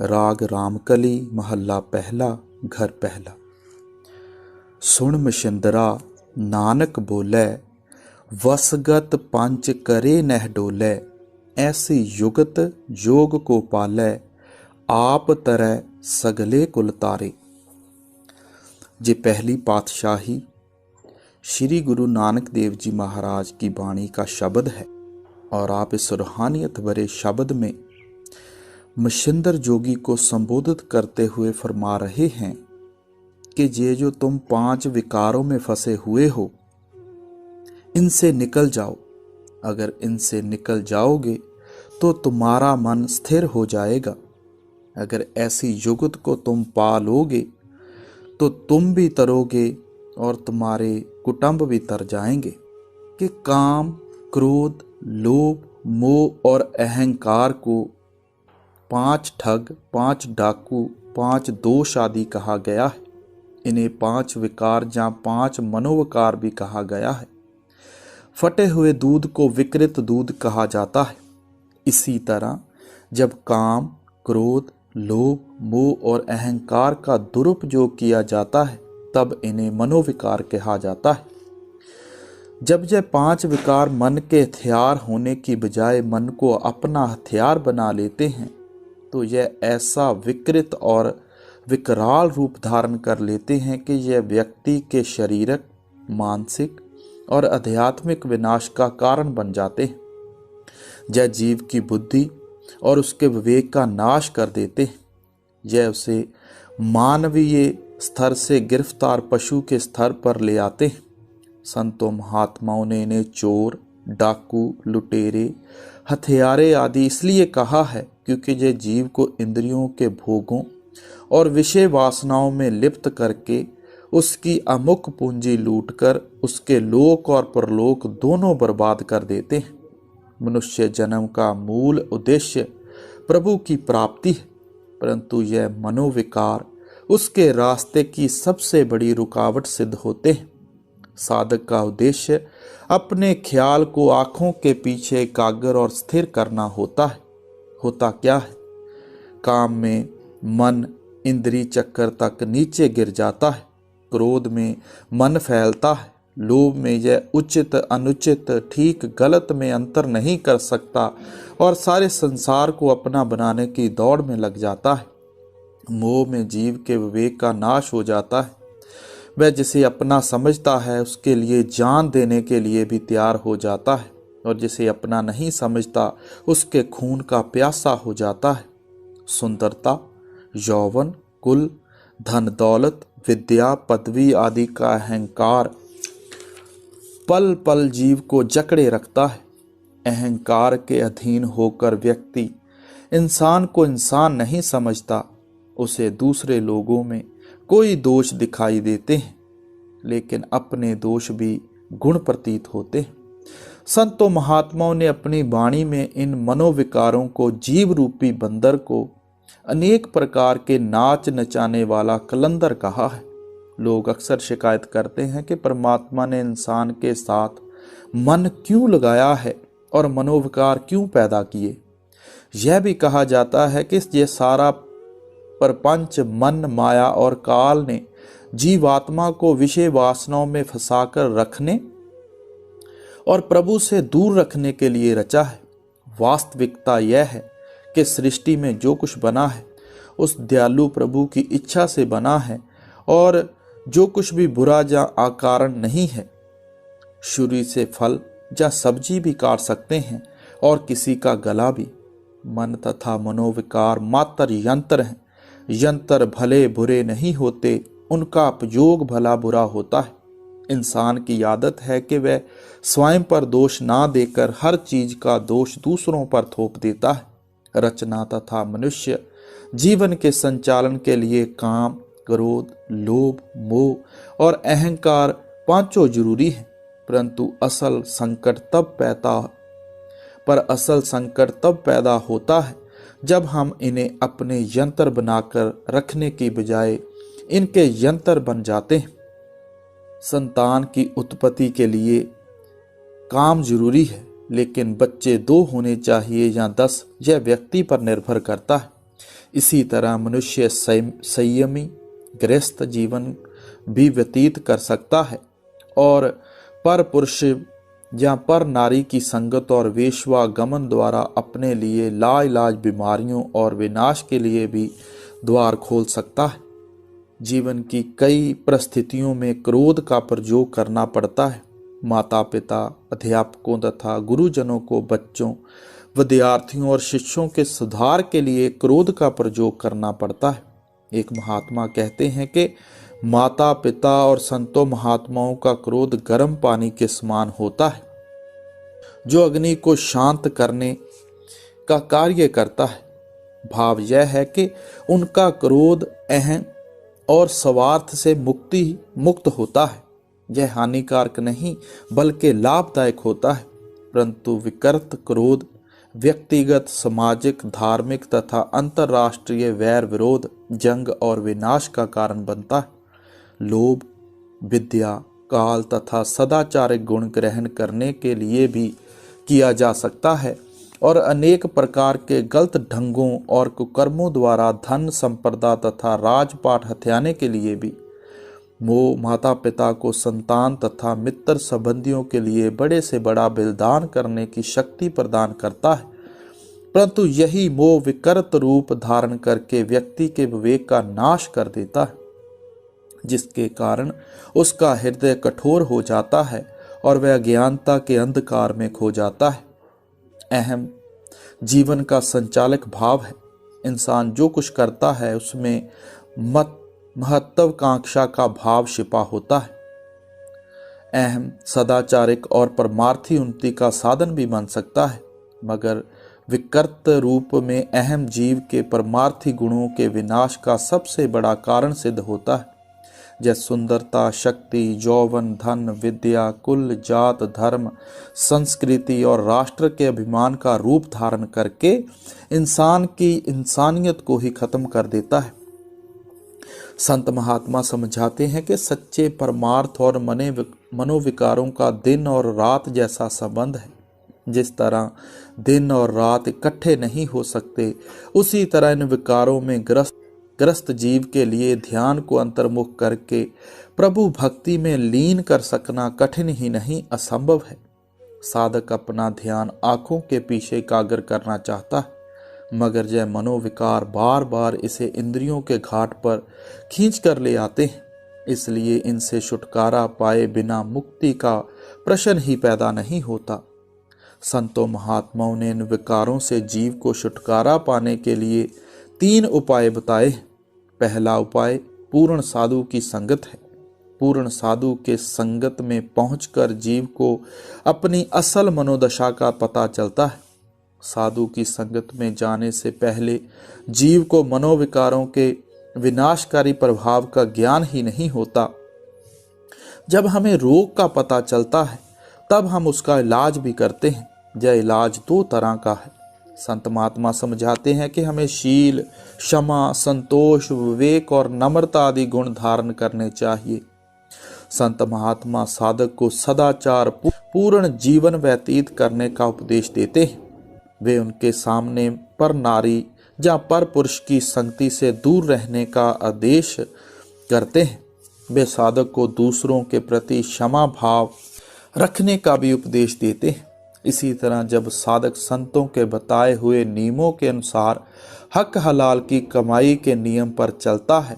राग रामकली महला पहला घर पहला। सुन मशिंदरा नानक बोले, वसगत पंच करे नह डोले। ऐसी युगत जोग को पाले, आप तरह सगले कुल तारे। ये पहली पातशाही श्री गुरु नानक देव जी महाराज की वाणी का शब्द है और आप इस रूहानियत भरे शब्द में मशिंदर जोगी को संबोधित करते हुए फरमा रहे हैं कि ये जो तुम 5 विकारों में फंसे हुए हो, इनसे निकल जाओ। अगर इनसे निकल जाओगे तो तुम्हारा मन स्थिर हो जाएगा। अगर ऐसी युगत को तुम पा लोगे तो तुम भी तरोगे और तुम्हारे कुटुंब भी तर जाएंगे। कि काम, क्रोध, लोभ, मोह और अहंकार को 5 ठग, 5 डाकू, 5 दोष आदि कहा गया है। इन्हें 5 विकार या 5 मनोविकार भी कहा गया है। फटे हुए दूध को विकृत दूध कहा जाता है। इसी तरह जब काम, क्रोध, लोभ, मोह और अहंकार का दुरुपयोग किया जाता है तब इन्हें मनोविकार कहा जाता है। जब ये 5 विकार मन के हथियार होने की बजाय मन को अपना हथियार बना लेते हैं तो यह ऐसा विकृत और विकराल रूप धारण कर लेते हैं कि यह व्यक्ति के शारीरिक, मानसिक और आध्यात्मिक विनाश का कारण बन जाते हैं। यह जीव की बुद्धि और उसके विवेक का नाश कर देते हैं। यह उसे मानवीय स्तर से गिरफ्तार पशु के स्तर पर ले आते हैं। संतों महात्माओं ने इन्हें चोर, डाकू, लुटेरे, हथियारे आदि इसलिए कहा है क्योंकि ये जीव को इंद्रियों के भोगों और विषय वासनाओं में लिप्त करके उसकी अमुक पूंजी लूटकर उसके लोक और परलोक दोनों बर्बाद कर देते हैं। मनुष्य जन्म का मूल उद्देश्य प्रभु की प्राप्ति है, परंतु यह मनोविकार उसके रास्ते की सबसे बड़ी रुकावट सिद्ध होते हैं। साधक का उद्देश्य अपने ख्याल को आंखों के पीछे एकाग्र और स्थिर करना होता है। होता क्या है? काम में मन इंद्री चक्कर तक नीचे गिर जाता है। क्रोध में मन फैलता है। लोभ में यह उचित, अनुचित, ठीक, गलत में अंतर नहीं कर सकता और सारे संसार को अपना बनाने की दौड़ में लग जाता है। मोह में जीव के विवेक का नाश हो जाता है। वह जिसे अपना समझता है उसके लिए जान देने के लिए भी तैयार हो जाता है और जिसे अपना नहीं समझता उसके खून का प्यासा हो जाता है। सुंदरता, यौवन, कुल, धन दौलत, विद्या, पदवी आदि का अहंकार पल पल जीव को जकड़े रखता है। अहंकार के अधीन होकर व्यक्ति इंसान को इंसान नहीं समझता। उसे दूसरे लोगों में कोई दोष दिखाई देते हैं लेकिन अपने दोष भी गुण प्रतीत होते हैं। संतों महात्माओं ने अपनी वाणी में इन मनोविकारों को, जीव रूपी बंदर को, अनेक प्रकार के नाच नचाने वाला कलंदर कहा है। लोग अक्सर शिकायत करते हैं कि परमात्मा ने इंसान के साथ मन क्यों लगाया है और मनोविकार क्यों पैदा किए। यह भी कहा जाता है कि यह सारा प्रपंच मन, माया और काल ने जीवात्मा को विषय वासनाओं में फंसाकर रखने और प्रभु से दूर रखने के लिए रचा है। वास्तविकता यह है कि सृष्टि में जो कुछ बना है उस दयालु प्रभु की इच्छा से बना है और जो कुछ भी बुरा या अकारण नहीं है। छुरी से फल या सब्जी भी काट सकते हैं और किसी का गला भी। मन तथा मनोविकार मात्र यंत्र हैं। यंत्र भले बुरे नहीं होते, उनका उपयोग भला बुरा होता है। इंसान की आदत है कि वह स्वयं पर दोष ना देकर हर चीज का दोष दूसरों पर थोप देता है। रचना तथा मनुष्य जीवन के संचालन के लिए काम, क्रोध, लोभ, मोह और अहंकार पांचों जरूरी हैं, परंतु असल संकट तब पैदा होता है जब हम इन्हें अपने यंत्र बनाकर रखने की बजाय इनके यंत्र बन जाते हैं। संतान की उत्पत्ति के लिए काम जरूरी है, लेकिन बच्चे 2 होने चाहिए या 10, यह व्यक्ति पर निर्भर करता है। इसी तरह मनुष्य संयमी गृहस्थ जीवन भी व्यतीत कर सकता है और पर पुरुष या पर नारी की संगत और वेश्वागमन द्वारा अपने लिए लाइलाज बीमारियों और विनाश के लिए भी द्वार खोल सकता है। जीवन की कई परिस्थितियों में क्रोध का प्रयोग करना पड़ता है। माता पिता, अध्यापकों तथा गुरुजनों को बच्चों, विद्यार्थियों और शिष्यों के सुधार के लिए क्रोध का प्रयोग करना पड़ता है। एक महात्मा कहते हैं कि माता पिता और संतों महात्माओं का क्रोध गर्म पानी के समान होता है, जो अग्नि को शांत करने का कार्य करता है। भाव यह है कि उनका क्रोध अहम और स्वार्थ से मुक्त होता है। यह हानिकारक नहीं बल्कि लाभदायक होता है। परंतु विकृत क्रोध व्यक्तिगत, सामाजिक, धार्मिक तथा अंतर्राष्ट्रीय वैर विरोध, जंग और विनाश का कारण बनता है। लोभ, विद्या, काल तथा सदाचारिक गुण ग्रहण करने के लिए भी किया जा सकता है और अनेक प्रकार के गलत ढंगों और कुकर्मों द्वारा धन संपदा तथा राजपाट हथियाने के लिए भी। मोह माता पिता को संतान तथा मित्र संबंधियों के लिए बड़े से बड़ा बलिदान करने की शक्ति प्रदान करता है, परंतु यही मोह विकृत रूप धारण करके व्यक्ति के विवेक का नाश कर देता है, जिसके कारण उसका हृदय कठोर हो जाता है और वह अज्ञानता के अंधकार में खो जाता है। अहम जीवन का संचालक भाव है। इंसान जो कुछ करता है उसमें महत्वाकांक्षा का भाव छिपा होता है। अहम सदाचारिक और परमार्थी उन्नति का साधन भी बन सकता है, मगर विकृत रूप में अहम जीव के परमार्थी गुणों के विनाश का सबसे बड़ा कारण सिद्ध होता है। जैसे सुंदरता, शक्ति, यौवन, धन, विद्या, कुल, जात, धर्म, संस्कृति और राष्ट्र के अभिमान का रूप धारण करके इंसान की इंसानियत को ही खत्म कर देता है। संत महात्मा समझाते हैं कि सच्चे परमार्थ और मनोविकारों का दिन और रात जैसा संबंध है। जिस तरह दिन और रात इकट्ठे नहीं हो सकते, उसी तरह इन विकारों में ग्रस्त जीव के लिए ध्यान को अंतर्मुख करके प्रभु भक्ति में लीन कर सकना कठिन ही नहीं असंभव है। साधक अपना ध्यान आंखों के पीछे एकाग्र करना चाहता है, मगर यह मनोविकार बार बार इसे इंद्रियों के घाट पर खींच कर ले आते हैं। इसलिए इनसे छुटकारा पाए बिना मुक्ति का प्रश्न ही पैदा नहीं होता। संतों महात्माओं ने इन विकारों से जीव को छुटकारा पाने के लिए 3 उपाय बताए। पहला उपाय पूर्ण साधु की संगत है। पूर्ण साधु के संगत में पहुंचकर जीव को अपनी असल मनोदशा का पता चलता है। साधु की संगत में जाने से पहले जीव को मनोविकारों के विनाशकारी प्रभाव का ज्ञान ही नहीं होता। जब हमें रोग का पता चलता है तब हम उसका इलाज भी करते हैं। यह इलाज 2 तरह का है। संत महात्मा समझाते हैं कि हमें शील, क्षमा, संतोष, विवेक और नम्रता आदि गुण धारण करने चाहिए। संत महात्मा साधक को सदाचार पूर्ण जीवन व्यतीत करने का उपदेश देते हैं। वे उनके सामने पर नारी या पर पुरुष की संगति से दूर रहने का आदेश करते हैं। वे साधक को दूसरों के प्रति क्षमा भाव रखने का भी उपदेश देते हैं। इसी तरह जब साधक संतों के बताए हुए नियमों के अनुसार हक हलाल की कमाई के नियम पर चलता है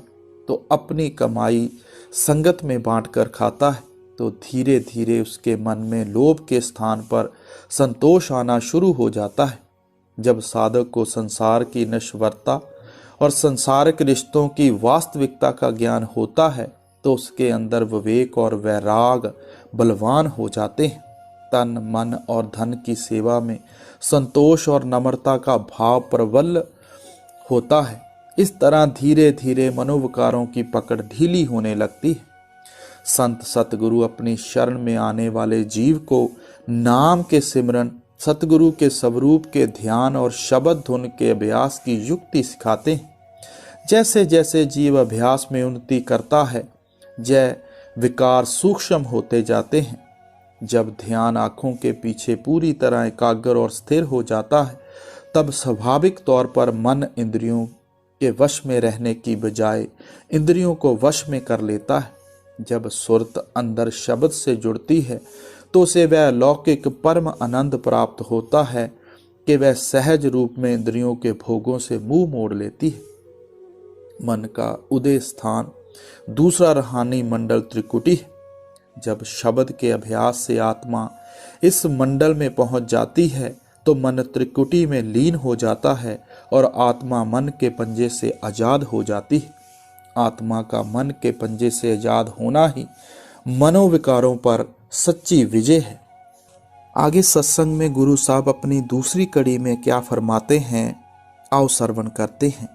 तो अपनी कमाई संगत में बांटकर खाता है, तो धीरे धीरे उसके मन में लोभ के स्थान पर संतोष आना शुरू हो जाता है। जब साधक को संसार की नश्वरता और संसारिक रिश्तों की वास्तविकता का ज्ञान होता है तो उसके अंदर विवेक और वैराग बलवान हो जाते हैं। तन, मन और धन की सेवा में संतोष और नम्रता का भाव प्रबल होता है। इस तरह धीरे धीरे मनोविकारों की पकड़ ढीली होने लगती है। संत सतगुरु अपनी शरण में आने वाले जीव को नाम के सिमरन, सतगुरु के स्वरूप के ध्यान और शब्द धुन के अभ्यास की युक्ति सिखाते हैं। जैसे जैसे जीव अभ्यास में उन्नति करता है, यह विकार सूक्ष्म होते जाते हैं। जब ध्यान आँखों के पीछे पूरी तरह एकाग्र और स्थिर हो जाता है, तब स्वाभाविक तौर पर मन इंद्रियों के वश में रहने की बजाय इंद्रियों को वश में कर लेता है। जब सुरत अंदर शब्द से जुड़ती है तो उसे वह लौकिक परम आनंद प्राप्त होता है कि वह सहज रूप में इंद्रियों के भोगों से मुंह मोड़ लेती है। मन का उदय स्थान दूसरा रूहानी मंडल त्रिकुटी है। जब शब्द के अभ्यास से आत्मा इस मंडल में पहुंच जाती है तो मन त्रिकुटी में लीन हो जाता है और आत्मा मन के पंजे से आजाद हो जाती है। आत्मा का मन के पंजे से आजाद होना ही मनोविकारों पर सच्ची विजय है। आगे सत्संग में गुरु साहब अपनी दूसरी कड़ी में क्या फरमाते हैं, आओ श्रवण करते हैं।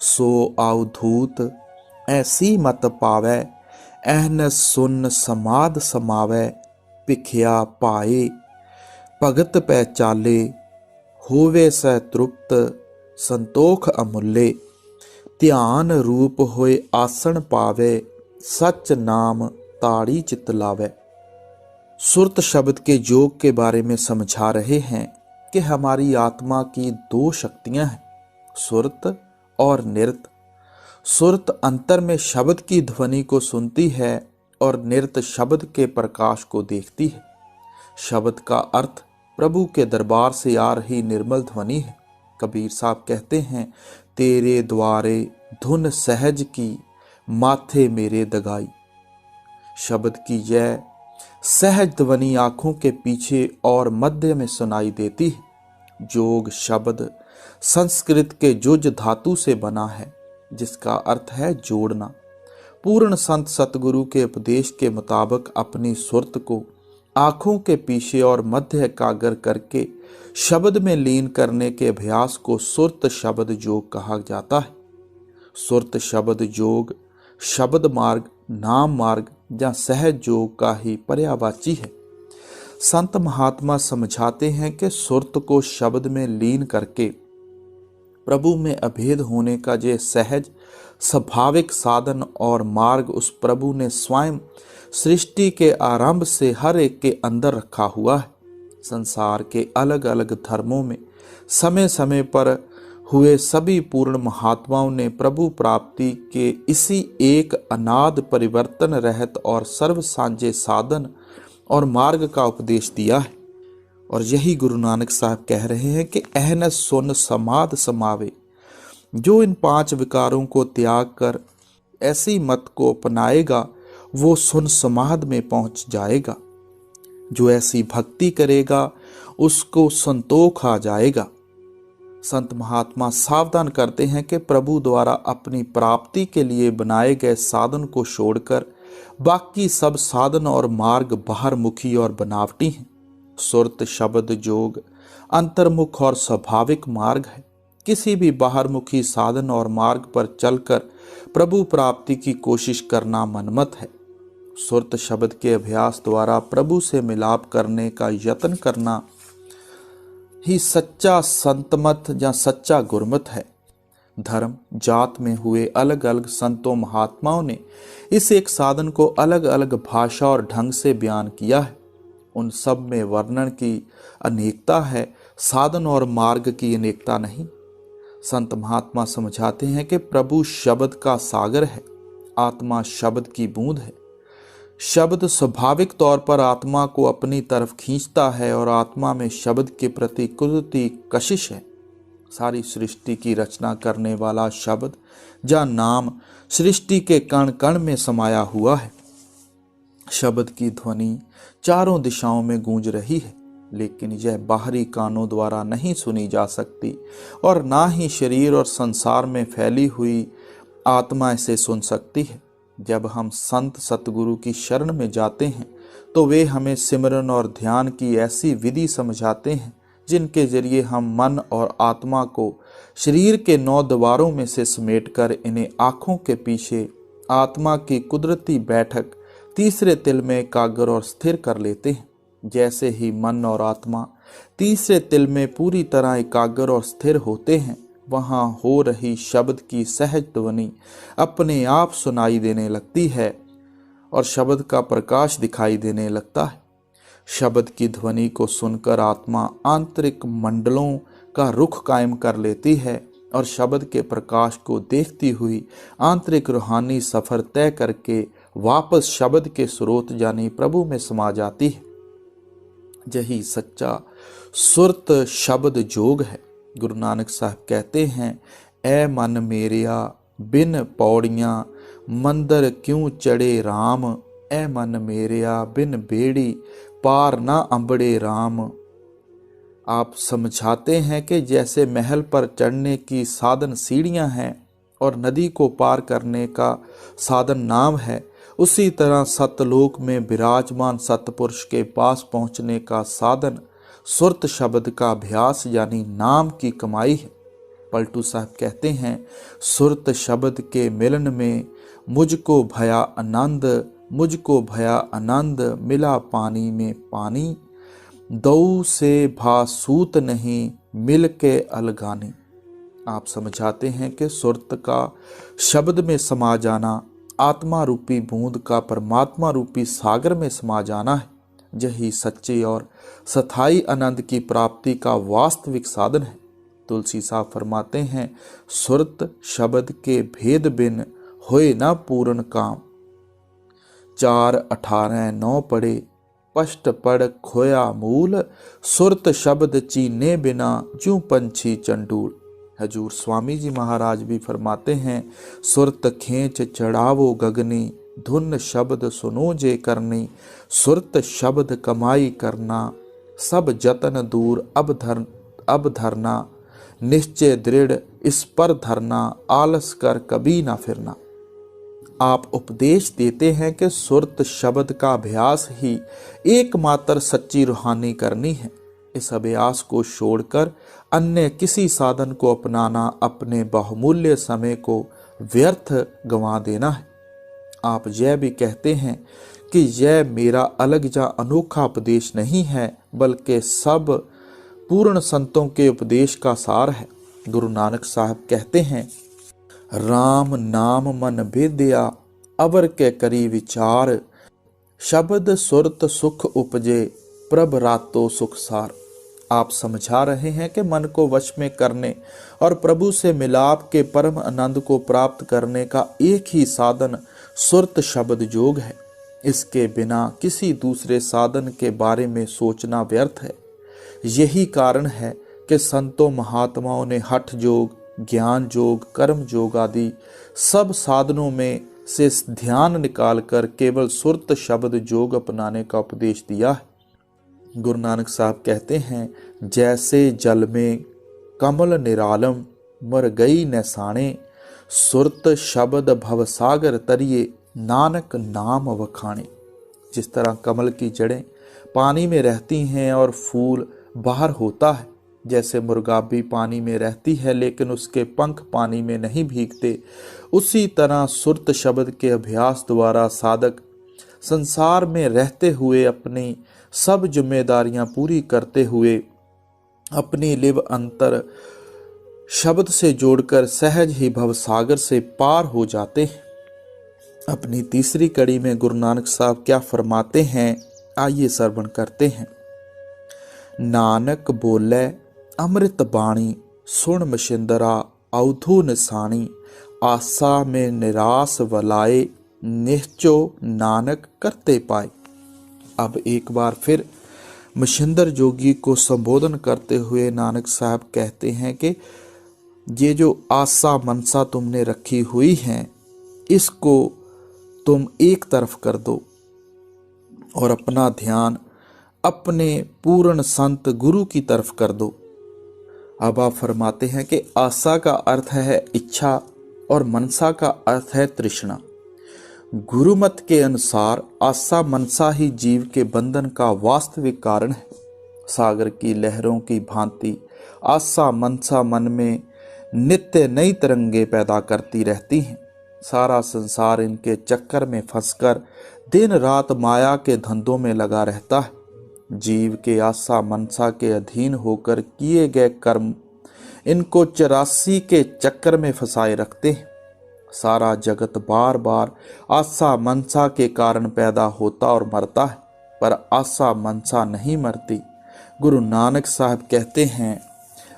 सो अवधूत ऐसी मत पावै, एहन सुन समाद समावै, भिखिया पाए भगत पै चाले, होवे सह तृप्त संतोख अमूल्य, ध्यान रूप होए आसन पावे, सच नाम ताड़ी चित लावे। सुरत शब्द के योग के बारे में समझा रहे हैं कि हमारी आत्मा की दो शक्तियां हैं, सुरत और निरत। सुरत अंतर में शब्द की ध्वनि को सुनती है और निरत शब्द के प्रकाश को देखती है। शब्द का अर्थ प्रभु के दरबार से आ रही निर्मल ध्वनि है। कबीर साहब कहते हैं, तेरे द्वारे धुन सहज की, माथे मेरे दगाई। शब्द की यह सहज ध्वनि आंखों के पीछे और मध्य में सुनाई देती है। जोग शब्द संस्कृत के जुज धातु से बना है, जिसका अर्थ है जोड़ना। पूर्ण संत सतगुरु के उपदेश के मुताबिक अपनी सुरत को आंखों के पीछे और मध्य एकाग्र करके शब्द में लीन करने के अभ्यास को सुरत शब्द योग कहा जाता है। सुरत शब्द योग शब्द मार्ग, नाम मार्ग या सहज योग का ही पर्यायवाची है। संत महात्मा समझाते हैं कि सुरत को शब्द में लीन करके प्रभु में अभेद होने का ये सहज स्वाभाविक साधन और मार्ग उस प्रभु ने स्वयं सृष्टि के आरंभ से हर एक के अंदर रखा हुआ है। संसार के अलग अलग धर्मों में समय समय पर हुए सभी पूर्ण महात्माओं ने प्रभु प्राप्ति के इसी एक अनाद परिवर्तन रहित और सर्व सांझे साधन और मार्ग का उपदेश दिया है। और यही गुरु नानक साहब कह रहे हैं कि अहन सुन समाद समावे। जो इन 5 विकारों को त्याग कर ऐसी मत को अपनाएगा वो सुन समाध में पहुंच जाएगा। जो ऐसी भक्ति करेगा उसको संतोख आ जाएगा। संत महात्मा सावधान करते हैं कि प्रभु द्वारा अपनी प्राप्ति के लिए बनाए गए साधन को छोड़कर बाकी सब साधन और मार्ग बाहरमुखी और बनावटी हैं। सुरत शब्द योग अंतर्मुख और स्वाभाविक मार्ग है। किसी भी बाहरमुखी साधन और मार्ग पर चलकर प्रभु प्राप्ति की कोशिश करना मनमत है। सुरत शब्द के अभ्यास द्वारा प्रभु से मिलाप करने का यत्न करना ही सच्चा संतमत या सच्चा गुरमत है। धर्म जात में हुए अलग अलग संतों महात्माओं ने इस एक साधन को अलग अलग भाषा और ढंग से बयान किया है। उन सब में वर्णन की अनेकता है, साधन और मार्ग की अनेकता नहीं। संत महात्मा समझाते हैं कि प्रभु शब्द का सागर है, आत्मा शब्द की बूंद है। शब्द स्वाभाविक तौर पर आत्मा को अपनी तरफ खींचता है और आत्मा में शब्द के प्रति कुदरती कशिश है। सारी सृष्टि की रचना करने वाला शब्द या नाम सृष्टि के कण कण में समाया हुआ है। शब्द की ध्वनि चारों दिशाओं में गूंज रही है, लेकिन यह बाहरी कानों द्वारा नहीं सुनी जा सकती और ना ही शरीर और संसार में फैली हुई आत्मा इसे सुन सकती है। जब हम संत सतगुरु की शरण में जाते हैं तो वे हमें सिमरन और ध्यान की ऐसी विधि समझाते हैं जिनके जरिए हम मन और आत्मा को शरीर के 9 द्वारों में से समेटकर इन्हें आँखों के पीछे आत्मा की कुदरती बैठक तीसरे तिल में एकाग्र और स्थिर कर लेते हैं। जैसे ही मन और आत्मा तीसरे तिल में पूरी तरह एकाग्र और स्थिर होते हैं, वहाँ हो रही शब्द की सहज ध्वनि अपने आप सुनाई देने लगती है और शब्द का प्रकाश दिखाई देने लगता है। शब्द की ध्वनि को सुनकर आत्मा आंतरिक मंडलों का रुख कायम कर लेती है और शब्द के प्रकाश को देखती हुई आंतरिक रूहानी सफर तय करके वापस शब्द के स्रोत यानी प्रभु में समा जाती है। यही सच्चा सुरत शब्द जोग है। गुरु नानक साहब कहते हैं, ऐ मन मेरिया बिन पौड़ियाँ मंदिर क्यों चढ़े राम, ऐ मन मेरिया बिन बेड़ी पार ना अंबड़े राम। आप समझाते हैं कि जैसे महल पर चढ़ने की साधन सीढ़ियां हैं और नदी को पार करने का साधन नाव है, उसी तरह सतलोक में विराजमान सतपुरुष के पास पहुंचने का साधन सुरत शब्द का अभ्यास यानी नाम की कमाई है। पलटू साहब कहते हैं, सुरत शब्द के मिलन में मुझको भया आनंद, मुझको भया आनंद मिला पानी में पानी, दऊ से भासूत नहीं मिल के अलगानी। आप समझाते हैं कि सुरत का शब्द में समा जाना, आत्मा रूपी बूंद का परमात्मा रूपी सागर में समा जाना है। यही सच्चे और स्थायी आनंद की प्राप्ति का वास्तविक साधन है। तुलसी साहब फरमाते हैं, सुरत शब्द के भेद बिन होए ना पूर्ण काम, 4:18-9 पढ़े पष्ट पढ़ खोया मूल, सुरत शब्द चीने बिना जूं पंछी चंडूल। हजूर स्वामी जी महाराज भी फरमाते हैं, सुरत खेच चढ़ावो गगनी, धुन शब्द सुनो जे करनी, सुरत शब्द कमाई करना, सब जतन दूर अब धरना, निश्चय दृढ़ इस पर धरना, आलस कर कभी ना फिरना। आप उपदेश देते हैं कि सुरत शब्द का अभ्यास ही एकमात्र सच्ची रूहानी करनी है। इस अभ्यास को छोड़कर अन्य किसी साधन को अपनाना अपने बहुमूल्य समय को व्यर्थ गंवा देना है। आप यह भी कहते हैं कि यह मेरा अलग या अनोखा उपदेश नहीं है, बल्कि सब पूर्ण संतों के उपदेश का सार है। गुरु नानक साहब कहते हैं, राम नाम मन भेदिया अवर के करी विचार, शब्द सुरत सुख उपजे प्रभ रातो सुख सार। आप समझा रहे हैं कि मन को वश में करने और प्रभु से मिलाप के परम आनंद को प्राप्त करने का एक ही साधन सुरत शब्द जोग है। इसके बिना किसी दूसरे साधन के बारे में सोचना व्यर्थ है। यही कारण है कि संतों महात्माओं ने हठ योग, ज्ञान योग, कर्म योग आदि सब साधनों में से ध्यान निकालकर केवल सुरत शब्द योग अपनाने का उपदेश दिया है। गुरु नानक साहब कहते हैं, जैसे जल में कमल निरालम मर गई नैसाने, सुरत शब्द भवसागर तरिए नानक नाम वखाने। जिस तरह कमल की जड़ें पानी में रहती हैं और फूल बाहर होता है, जैसे मुर्गाबी पानी में रहती है लेकिन उसके पंख पानी में नहीं भीगते, उसी तरह सुरत शब्द के अभ्यास द्वारा साधक संसार में रहते हुए अपनी सब जिम्मेदारियां पूरी करते हुए अपनी लिव अंतर शब्द से जोड़कर सहज ही भवसागर से पार हो जाते हैं। अपनी तीसरी कड़ी में गुरु नानक साहब क्या फरमाते हैं, आइए श्रवण करते हैं। नानक बोले अमृत बाणी, सुन मशिंदरा अवधु निसानी, आशा में निराश वलाए, निश्चो नानक करते पाए। अब एक बार फिर मशिंदर जोगी को संबोधन करते हुए नानक साहब कहते हैं कि ये जो आशा मनसा तुमने रखी हुई है, इसको तुम एक तरफ कर दो और अपना ध्यान अपने पूर्ण संत गुरु की तरफ कर दो। अब आप फरमाते हैं कि आशा का अर्थ है इच्छा और मनसा का अर्थ है तृष्णा। गुरुमत के अनुसार आशा मनसा ही जीव के बंधन का वास्तविक कारण है। सागर की लहरों की भांति आशा मनसा मन में नित्य नई तरंगे पैदा करती रहती हैं। सारा संसार इनके चक्कर में फंसकर दिन रात माया के धंधों में लगा रहता है। जीव के आशा मनसा के अधीन होकर किए गए कर्म इनको 84 के चक्कर में फंसाए रखते हैं। सारा जगत बार बार आशा मनसा के कारण पैदा होता और मरता है, पर आशा मनसा नहीं मरती। गुरु नानक साहब कहते हैं,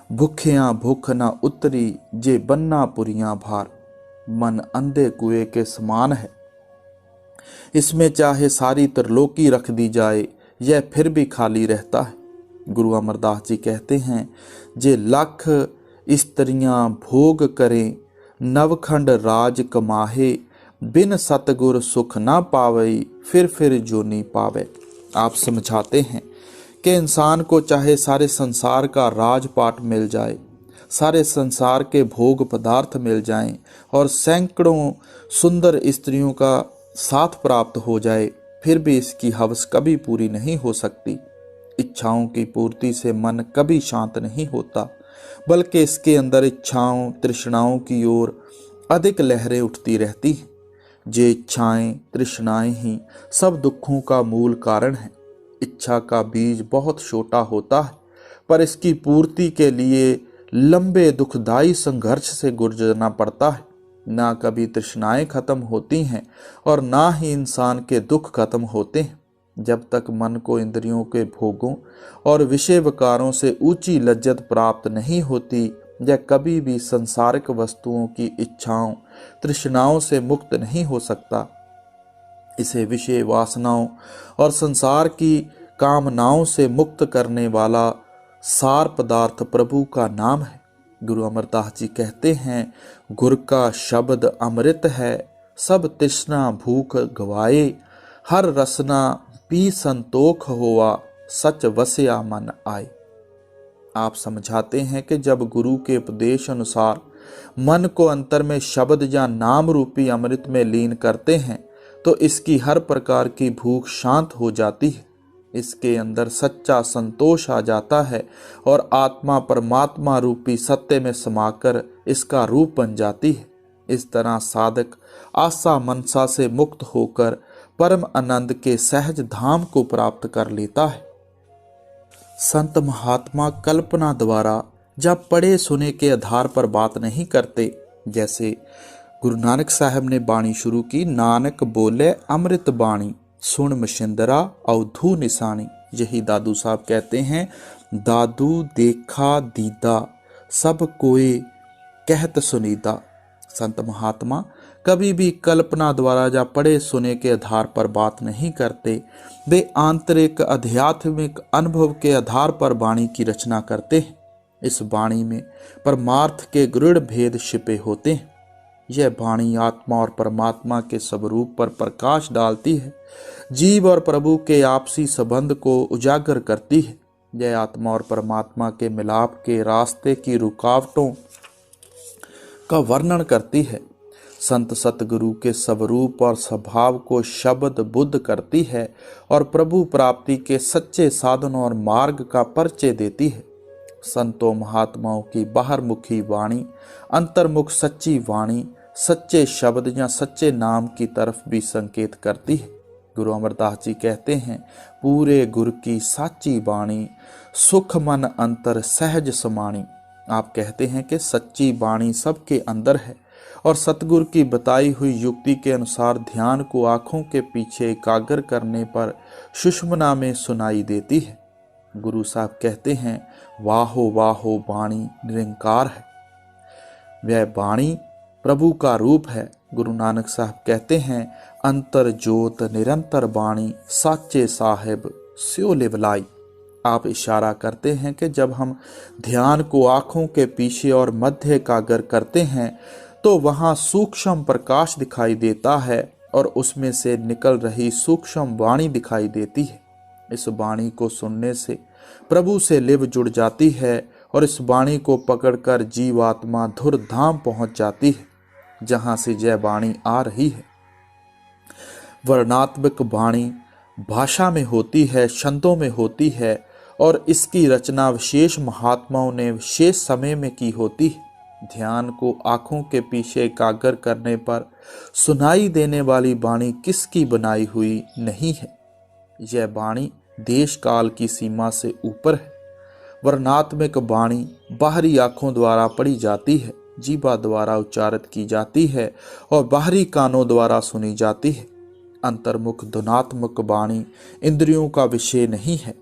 भुखियां भूख न उतरी जे बन्ना पुरियां भार। मन अंधे कुएं के समान है, इसमें चाहे सारी त्रिलोकी रख दी जाए यह फिर भी खाली रहता है। गुरु अमरदास जी कहते हैं, जे लाख स्त्रियां भोग करें नवखंड राज कमाहे, बिन सतगुर सुख ना पावे फिर जोनी पावे। आप समझाते हैं कि इंसान को चाहे सारे संसार का राजपाट मिल जाए, सारे संसार के भोग पदार्थ मिल जाएं और सैकड़ों सुंदर स्त्रियों का साथ प्राप्त हो जाए, फिर भी इसकी हवस कभी पूरी नहीं हो सकती। इच्छाओं की पूर्ति से मन कभी शांत नहीं होता, बल्कि इसके अंदर इच्छाओं तृष्णाओं की ओर अधिक लहरें उठती रहती हैं। जे इच्छाएं तृष्णाएं ही सब दुखों का मूल कारण है। इच्छा का बीज बहुत छोटा होता है, पर इसकी पूर्ति के लिए लंबे दुखदायी संघर्ष से गुजरना पड़ता है। ना कभी तृष्णाएं खत्म होती हैं और ना ही इंसान के दुख खत्म होते हैं। जब तक मन को इंद्रियों के भोगों और विषय विकारों से ऊंची लज्जत प्राप्त नहीं होती, यह कभी भी संसारिक वस्तुओं की इच्छाओं तृष्णाओं से मुक्त नहीं हो सकता। इसे विषय वासनाओं और संसार की कामनाओं से मुक्त करने वाला सार पदार्थ प्रभु का नाम है। गुरु अमरदास जी कहते हैं, गुर का शब्द अमृत है, सब तृष्णा भूख गवाए, हर रसना पी संतोख होवा, सच वस्या मन आए। आप समझाते हैं कि जब गुरु के उपदेश अनुसार मन को अंतर में शब्द या नाम रूपी अमृत में लीन करते हैं, तो इसकी हर प्रकार की भूख शांत हो जाती है। इसके अंदर सच्चा संतोष आ जाता है और आत्मा परमात्मा रूपी सत्य में समाकर इसका रूप बन जाती है। इस तरह साधक आशा मनसा से मुक्त होकर परम आनंद के सहज धाम को प्राप्त कर लेता है। संत महात्मा कल्पना द्वारा जब पढ़े सुने के आधार पर बात नहीं करते। जैसे गुरु नानक साहब ने बाणी शुरू की, नानक बोले अमृत बाणी, सुन मशिंदरा अवधू निशानी। यही दादू साहब कहते हैं, दादू देखा दीदा सब कोई कहत सुनीदा। संत महात्मा कभी भी कल्पना द्वारा या पढ़े सुने के आधार पर बात नहीं करते। वे आंतरिक आध्यात्मिक अनुभव के आधार पर वाणी की रचना करते हैं। इस वाणी में परमार्थ के गूढ़ भेद छिपे होते हैं। यह वाणी आत्मा और परमात्मा के स्वरूप पर प्रकाश डालती है, जीव और प्रभु के आपसी संबंध को उजागर करती है। यह आत्मा और परमात्मा के मिलाप के रास्ते की रुकावटों का वर्णन करती है। संत सतगुरु के स्वरूप और स्वभाव को शब्द बुद्ध करती है और प्रभु प्राप्ति के सच्चे साधन और मार्ग का परिचय देती है। संतों महात्माओं की बाहरमुखी वाणी अंतर्मुख सच्ची वाणी सच्चे शब्द या सच्चे नाम की तरफ भी संकेत करती है। गुरु अमरदास जी कहते हैं, पूरे गुर की साची वाणी सुख मन अंतर सहज समाणी। आप कहते हैं कि सच्ची वाणी सबके अंदर है और सतगुरु की बताई हुई युक्ति के अनुसार ध्यान को आंखों के पीछे एकाग्र करने पर सुषुम्ना में सुनाई देती है। गुरु साहब कहते हैं, वाहो वाहो वाणी निरंकार है। वह वाणी प्रभु का रूप है। गुरु नानक साहब कहते हैं, अंतर जोत निरंतर वाणी साचे साहेब स्यो लिवलाई। आप इशारा करते हैं कि जब हम ध्यान को आंखों के पीछे और मध्य एकाग्र करते हैं तो वहाँ सूक्ष्म प्रकाश दिखाई देता है और उसमें से निकल रही सूक्ष्म वाणी दिखाई देती है। इस वाणी को सुनने से प्रभु से लिव जुड़ जाती है और इस वाणी को पकड़कर जीवात्मा धुर धाम पहुंच जाती है, जहां से जय वाणी आ रही है। वर्णात्मक वाणी भाषा में होती है, छंदों में होती है और इसकी रचना विशेष महात्माओं ने विशेष समय में की होती है। ध्यान को आंखों के पीछे एकाग्र करने पर सुनाई देने वाली वाणी किसकी बनाई हुई नहीं है। यह वाणी देश काल की सीमा से ऊपर है। वर्णात्मक वाणी बाहरी आंखों द्वारा पढ़ी जाती है, जीवा द्वारा उच्चारित की जाती है और बाहरी कानों द्वारा सुनी जाती है। अंतर्मुख ध्वनात्मक वाणी इंद्रियों का विषय नहीं है।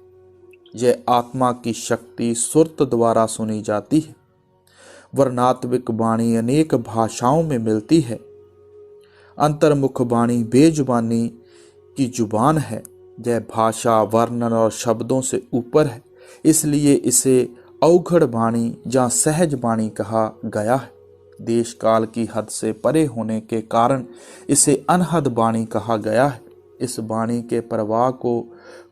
यह आत्मा की शक्ति सुरत द्वारा सुनी जाती है। वर्णात्मक वाणी अनेक भाषाओं में मिलती है। अंतर्मुख वाणी बेजुबानी की जुबान है। यह भाषा वर्णन और शब्दों से ऊपर है, इसलिए इसे अवघड़ वाणी या सहज वाणी कहा गया है। देश काल की हद से परे होने के कारण इसे अनहद वाणी कहा गया है। इस वाणी के प्रवाह को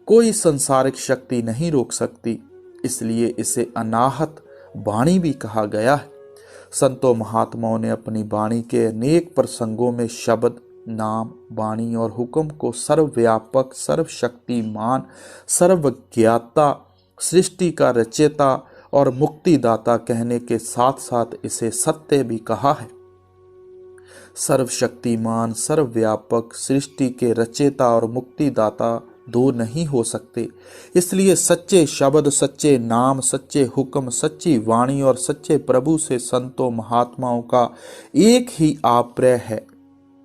कोई संसारिक शक्ति नहीं रोक सकती, इसलिए इसे अनाहत वाणी भी कहा गया है। संतों महात्माओं ने अपनी वाणी के अनेक प्रसंगों में शब्द, नाम, वाणी और हुक्म को सर्वव्यापक, सर्वशक्तिमान, सर्वज्ञाता, सृष्टि का रचयिता और मुक्तिदाता कहने के साथ साथ इसे सत्य भी कहा है। सर्वशक्तिमान, सर्वव्यापक, सृष्टि के रचयिता और मुक्तिदाता दो नहीं हो सकते, इसलिए सच्चे शब्द, सच्चे नाम, सच्चे हुक्म, सच्ची वाणी और सच्चे प्रभु से संतों महात्माओं का एक ही आप्रय है।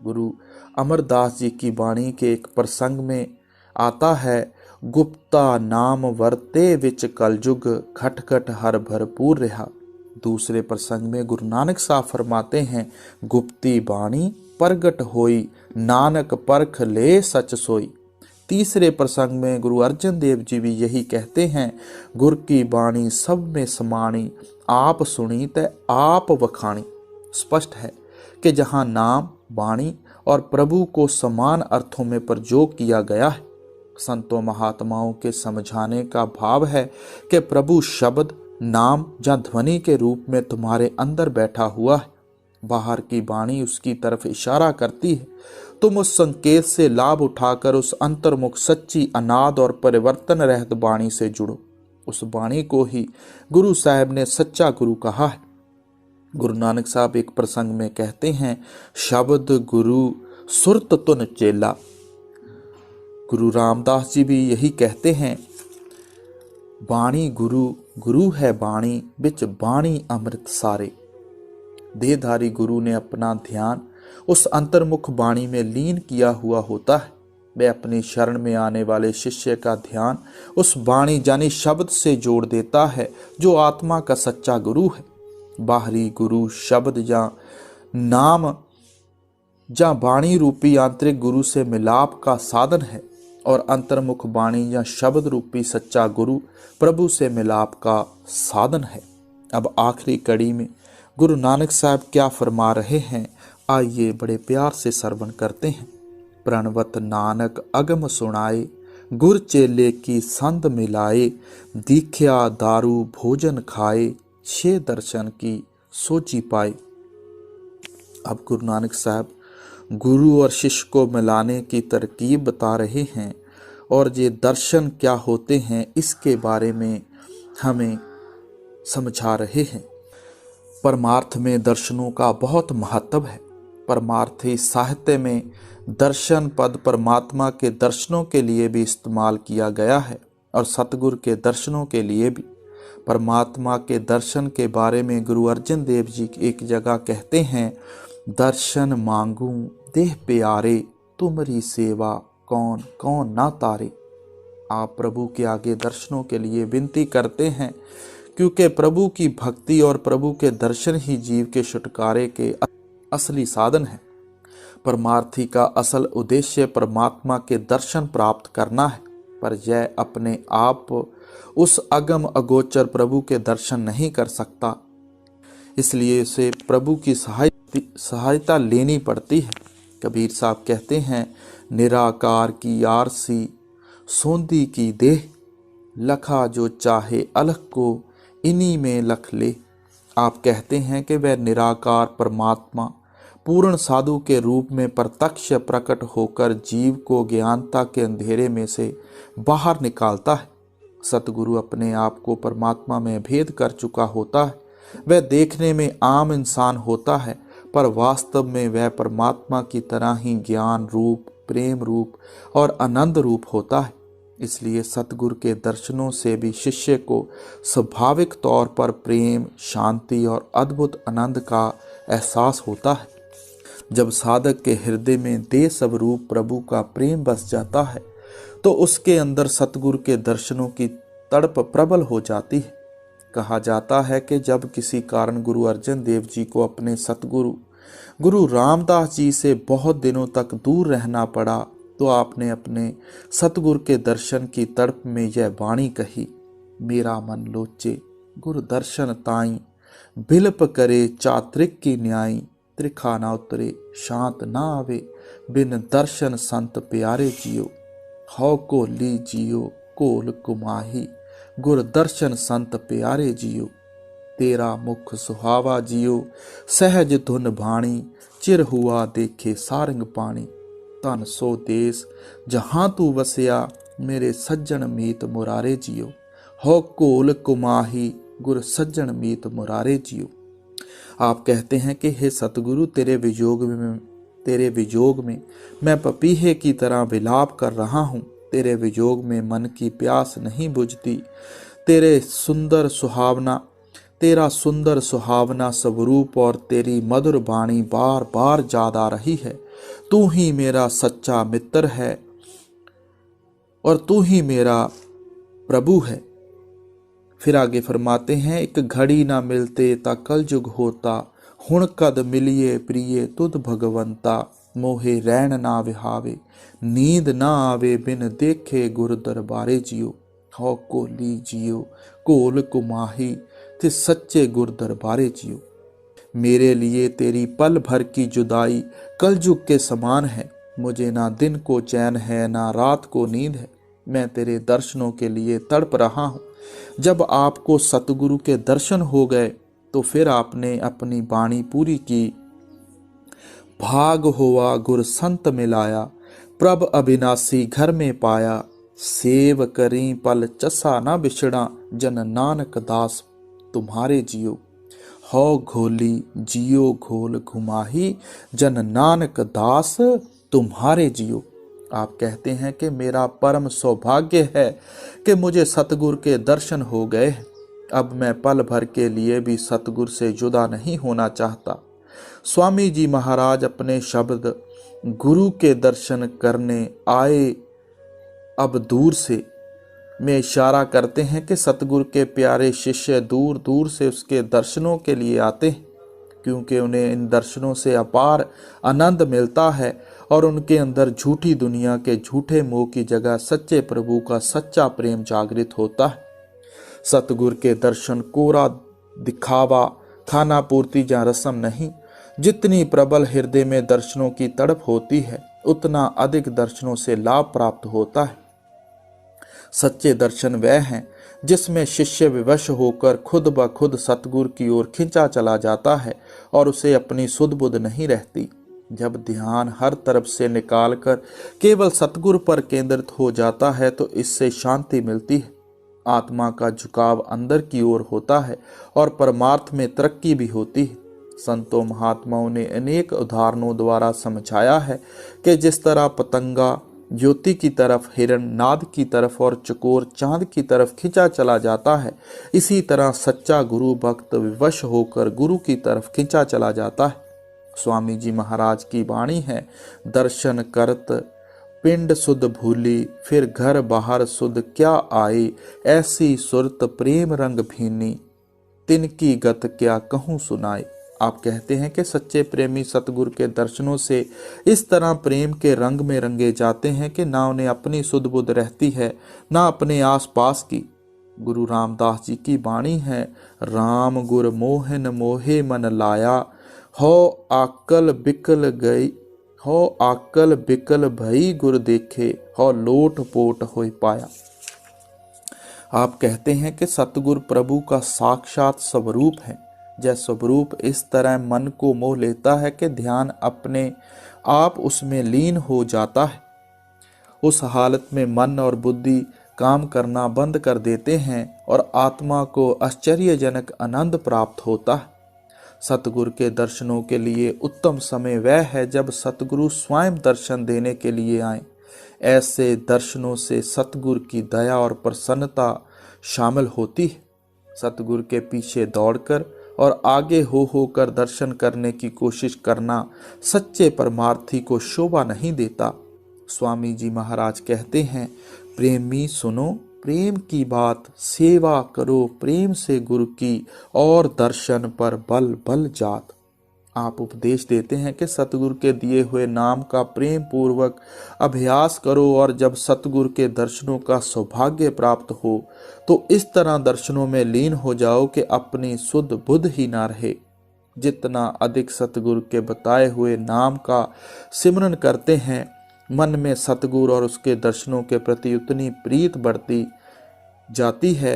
गुरु अमरदास जी की वाणी के एक प्रसंग में आता है, गुप्ता नाम वर्ते विच कलयुग, खटखट हर भरपूर रहा। दूसरे प्रसंग में गुरु नानक साहब फरमाते हैं, गुप्ती वाणी प्रगट होई, नानक परख ले सच सोई। तीसरे प्रसंग में गुरु अर्जन देव जी भी यही कहते हैं, गुर की वाणी सब में समाणी, आप सुनी ते आप वखाणी। स्पष्ट है कि जहाँ नाम, वाणी और प्रभु को समान अर्थों में प्रयोग किया गया है। संतों महात्माओं के समझाने का भाव है कि प्रभु शब्द, नाम या ध्वनि के रूप में तुम्हारे अंदर बैठा हुआ है। बाहर की वाणी उसकी तरफ इशारा करती है। तुम उस संकेत से लाभ उठाकर उस अंतर्मुख, सच्ची, अनाद और परिवर्तन रहित वाणी से जुड़ो। उस वाणी को ही गुरु साहब ने सच्चा गुरु कहा है। गुरु नानक साहब एक प्रसंग में कहते हैं, शब्द गुरु सुरत तुन चेला। गुरु रामदास जी भी यही कहते हैं, वाणी गुरु, गुरु है वाणी, बिच वाणी अमृत सारे। देहधारी गुरु ने अपना ध्यान उस अंतर्मुख वाणी में लीन किया हुआ होता है। वह अपनी शरण में आने वाले शिष्य का ध्यान उस वाणी यानी शब्द से जोड़ देता है, जो आत्मा का सच्चा गुरु है। बाहरी गुरु शब्द या नाम या वाणी रूपी आंतरिक गुरु से मिलाप का साधन है, और अंतर्मुख वाणी या शब्द रूपी सच्चा गुरु प्रभु से मिलाप का साधन है। अब आखिरी कड़ी में गुरु नानक साहब क्या फरमा रहे हैं, आइए बड़े प्यार से श्रवण करते हैं। प्रणवत नानक अगम सुनाए, गुर चेले की संध मिलाए, दीख्या दारू भोजन खाए, छे दर्शन की सोची पाए। अब गुरु नानक साहब गुरु और शिष्य को मिलाने की तरकीब बता रहे हैं, और ये दर्शन क्या होते हैं इसके बारे में हमें समझा रहे हैं। परमार्थ में दर्शनों का बहुत महत्व है। परमार्थी साहित्य में दर्शन पद परमात्मा के दर्शनों के लिए भी इस्तेमाल किया गया है, और सतगुरु के दर्शनों के लिए भी। परमात्मा के दर्शन के बारे में गुरु अर्जन देव जी एक जगह कहते हैं, दर्शन मांगू देह प्यारे, तुम्हारी सेवा कौन कौन ना तारे। आप प्रभु के आगे दर्शनों के लिए विनती करते हैं, क्योंकि प्रभु की भक्ति और प्रभु के दर्शन ही जीव के छुटकारे के असली साधन है। परमार्थी का असल उद्देश्य परमात्मा के दर्शन प्राप्त करना है, पर यह अपने आप उस अगम अगोचर प्रभु के दर्शन नहीं कर सकता, इसलिए उसे प्रभु की सहायता लेनी पड़ती है। कबीर साहब कहते हैं, निराकार की आरसी सोंदी की देह, लखा जो चाहे अलख को इन्हीं में लख ले। आप कहते हैं कि वह निराकार परमात्मा पूर्ण साधु के रूप में प्रत्यक्ष प्रकट होकर जीव को ज्ञानता के अंधेरे में से बाहर निकालता है। सतगुरु अपने आप को परमात्मा में भेद कर चुका होता है। वह देखने में आम इंसान होता है, पर वास्तव में वह परमात्मा की तरह ही ज्ञान रूप, प्रेम रूप और आनंद रूप होता है। इसलिए सतगुरु के दर्शनों से भी शिष्य को स्वाभाविक तौर पर प्रेम, शांति और अद्भुत आनंद का एहसास होता है। जब साधक के हृदय में देह स्वरूप प्रभु का प्रेम बस जाता है, तो उसके अंदर सतगुरु के दर्शनों की तड़प प्रबल हो जाती है। कहा जाता है कि जब किसी कारण गुरु अर्जन देव जी को अपने सतगुरु गुरु रामदास जी से बहुत दिनों तक दूर रहना पड़ा, तो आपने अपने सतगुरु के दर्शन की तड़प में यह वाणी कही, मेरा मन लोचे गुरु दर्शन ताई, बिलप करे चात्रिक की न्याई, त्रिखा ना उतरे शांत ना आवे, बिन दर्शन संत प्यारे जियो, हौ कोली जियो कोल कुमाही, गुर दर्शन संत प्यारे जियो, तेरा मुख सुहावा जियो, सहज धुन भाणी, चिर हुआ देखे सारंग पानी, तन सो देश जहां तू वसिया, मेरे सज्जन मीत मुरारे जियो, हो कोल कुमाही, गुर सज्जन मीत मुरारे जियो। आप कहते हैं कि हे सतगुरु, तेरे वियोग में मैं पपीहे की तरह विलाप कर रहा हूँ। तेरे वियोग में मन की प्यास नहीं बुझती। तेरा सुंदर सुहावना स्वरूप और तेरी मधुर वाणी बार बार याद आ रही है। तू ही मेरा सच्चा मित्र है और तू ही मेरा प्रभु है। फिर आगे फरमाते हैं, एक घड़ी ना मिलते ता कल जुग होता, हुण कद मिलिए प्रिय तुद भगवंता, मोहे रैन ना विहावे, नींद ना आवे, बिन देखे गुर दरबारे जियो, हौ कोली जियो कोल कुमाही, थे सच्चे गुर दरबारे जियो। मेरे लिए तेरी पल भर की जुदाई कलयुग के समान है। मुझे ना दिन को चैन है ना रात को नींद है। मैं तेरे दर्शनों के लिए तड़प रहा हूँ। जब आपको सतगुरु के दर्शन हो गए तो फिर आपने अपनी वाणी पूरी की, भाग हुआ गुर संत मिलाया, प्रभ अविनाशी घर में पाया, सेव करी पल चसा ना बिछड़ा, जन नानक दास तुम्हारे जियो, हौ घोली जियो घोल घुमाही, जन नानक दास तुम्हारे जियो। आप कहते हैं कि मेरा परम सौभाग्य है कि मुझे सतगुरु के दर्शन हो गए। अब मैं पल भर के लिए भी सतगुरु से जुदा नहीं होना चाहता। स्वामी जी महाराज अपने शब्द गुरु के दर्शन करने आए अब दूर से में इशारा करते हैं कि सतगुरु के प्यारे शिष्य दूर दूर से उसके दर्शनों के लिए आते हैं, क्योंकि उन्हें इन दर्शनों से अपार आनंद मिलता है और उनके अंदर झूठी दुनिया के झूठे मोह की जगह सच्चे प्रभु का सच्चा प्रेम जागृत होता है। सतगुरु के दर्शन कोरा दिखावा, खाना पूर्ति या रस्म नहीं। जितनी प्रबल हृदय में दर्शनों की तड़प होती है, उतना अधिक दर्शनों से लाभ प्राप्त होता है। सच्चे दर्शन वह हैं जिसमें शिष्य विवश होकर खुद ब खुद सतगुरु की ओर खिंचा चला जाता है और उसे अपनी सुध बुध नहीं रहती। जब ध्यान हर तरफ से निकालकर केवल सतगुरु पर केंद्रित हो जाता है तो इससे शांति मिलती है। आत्मा का झुकाव अंदर की ओर होता है और परमार्थ में तरक्की भी होती है। संतों महात्माओं ने अनेक उदाहरणों द्वारा समझाया है कि जिस तरह पतंगा ज्योति की तरफ, हिरण नाद की तरफ और चकोर चांद की तरफ खिंचा चला जाता है, इसी तरह सच्चा गुरु भक्त विवश होकर गुरु की तरफ खिंचा चला जाता है। स्वामी जी महाराज की वाणी है, दर्शन करत पिंड सुध भूली, फिर घर बाहर सुध क्या आए, ऐसी सुरत प्रेम रंग भीनी, तिनकी गत क्या कहूँ सुनाए। आप कहते हैं कि सच्चे प्रेमी सतगुरु के दर्शनों से इस तरह प्रेम के रंग में रंगे जाते हैं कि ना उन्हें अपनी सुध बुध रहती है ना अपने आसपास की। गुरु रामदास जी की वाणी है, राम गुर मोहन मोहे मन लाया, हो आकल बिकल भई गुर देखे, हो लोट पोट होय पाया। आप कहते हैं कि सतगुरु प्रभु का साक्षात स्वरूप है। जय स्वरूप इस तरह मन को मोह लेता है कि ध्यान अपने आप उसमें लीन हो जाता है। उस हालत में मन और बुद्धि काम करना बंद कर देते हैं और आत्मा को आश्चर्यजनक आनंद प्राप्त होता है। सतगुरु के दर्शनों के लिए उत्तम समय वह है जब सतगुरु स्वयं दर्शन देने के लिए आए। ऐसे दर्शनों से सतगुरु की दया और प्रसन्नता शामिल होती है। सतगुरु के पीछे दौड़कर और आगे होकर दर्शन करने की कोशिश करना सच्चे परमार्थी को शोभा नहीं देता। स्वामी जी महाराज कहते हैं, प्रेमी सुनो प्रेम की बात, सेवा करो प्रेम से गुरु की, और दर्शन पर बल बल जात। आप उपदेश देते हैं कि सतगुरु के दिए हुए नाम का प्रेम पूर्वक अभ्यास करो, और जब सतगुरु के दर्शनों का सौभाग्य प्राप्त हो तो इस तरह दर्शनों में लीन हो जाओ कि अपनी सुध बुध ही ना रहे। जितना अधिक सतगुरु के बताए हुए नाम का सिमरन करते हैं, मन में सतगुरु और उसके दर्शनों के प्रति उतनी प्रीत बढ़ती जाती है,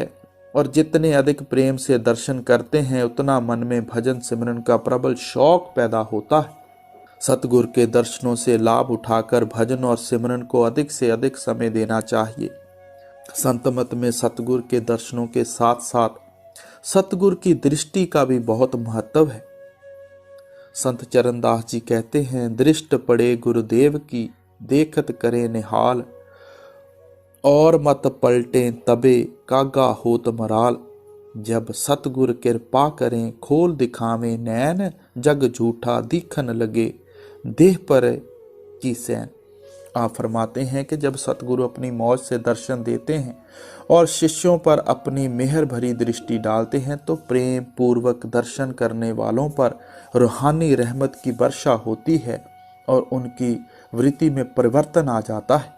और जितने अधिक प्रेम से दर्शन करते हैं उतना मन में भजन सिमरन का प्रबल शौक पैदा होता है। सतगुरु के दर्शनों से लाभ उठाकर भजन और सिमरन को अधिक से अधिक समय देना चाहिए। संत मत में सतगुरु के दर्शनों के साथ साथ सतगुरु की दृष्टि का भी बहुत महत्व है। संत चरणदास जी कहते हैं, दृष्ट पड़े गुरुदेव की, देखत करे निहाल, और मत पलटे तबे कागा होत मराल। जब सतगुर कृपा करें खोल दिखावे नैन, जग झूठा दिखन लगे देह पर की सैन। आप फरमाते हैं कि जब सतगुरु अपनी मौज से दर्शन देते हैं और शिष्यों पर अपनी मेहर भरी दृष्टि डालते हैं तो प्रेम पूर्वक दर्शन करने वालों पर रूहानी रहमत की वर्षा होती है और उनकी वृत्ति में परिवर्तन आ जाता है।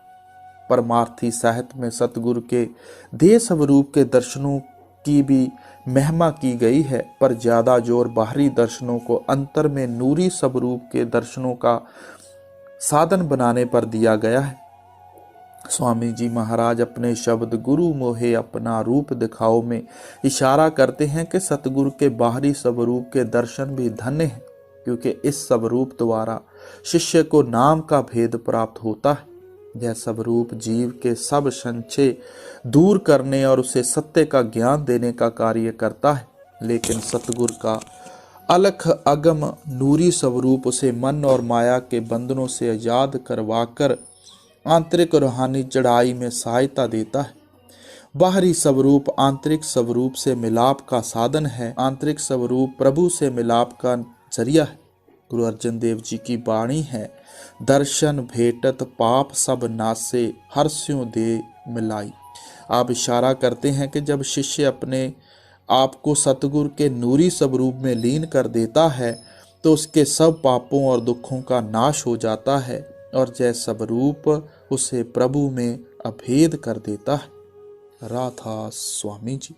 परमार्थी साहित्य में सतगुरु के देह स्वरूप के दर्शनों की भी महिमा की गई है, पर ज्यादा जोर बाहरी दर्शनों को अंतर में नूरी स्वरूप के दर्शनों का साधन बनाने पर दिया गया है। स्वामी जी महाराज अपने शब्द गुरु मोहे अपना रूप दिखाओ में इशारा करते हैं कि सतगुरु के बाहरी स्वरूप के दर्शन भी धन्य हैं, क्योंकि इस स्वरूप द्वारा शिष्य को नाम का भेद प्राप्त होता है। यह स्वरूप जीव के सब संशय दूर करने और उसे सत्य का ज्ञान देने का कार्य करता है, लेकिन सतगुरु का अलख अगम नूरी स्वरूप उसे मन और माया के बंधनों से आजाद करवाकर आंतरिक रूहानी चढ़ाई में सहायता देता है। बाहरी स्वरूप आंतरिक स्वरूप से मिलाप का साधन है, आंतरिक स्वरूप प्रभु से मिलाप का जरिया है। गुरु अर्जन देव जी की वाणी है, दर्शन भेटत पाप सब नासे, हर्ष्यों दे मिलाई। आप इशारा करते हैं कि जब शिष्य अपने आप को सतगुरु के नूरी स्वरूप में लीन कर देता है तो उसके सब पापों और दुखों का नाश हो जाता है और जय स्वरूप उसे प्रभु में अभेद कर देता है। राधा स्वामी जी।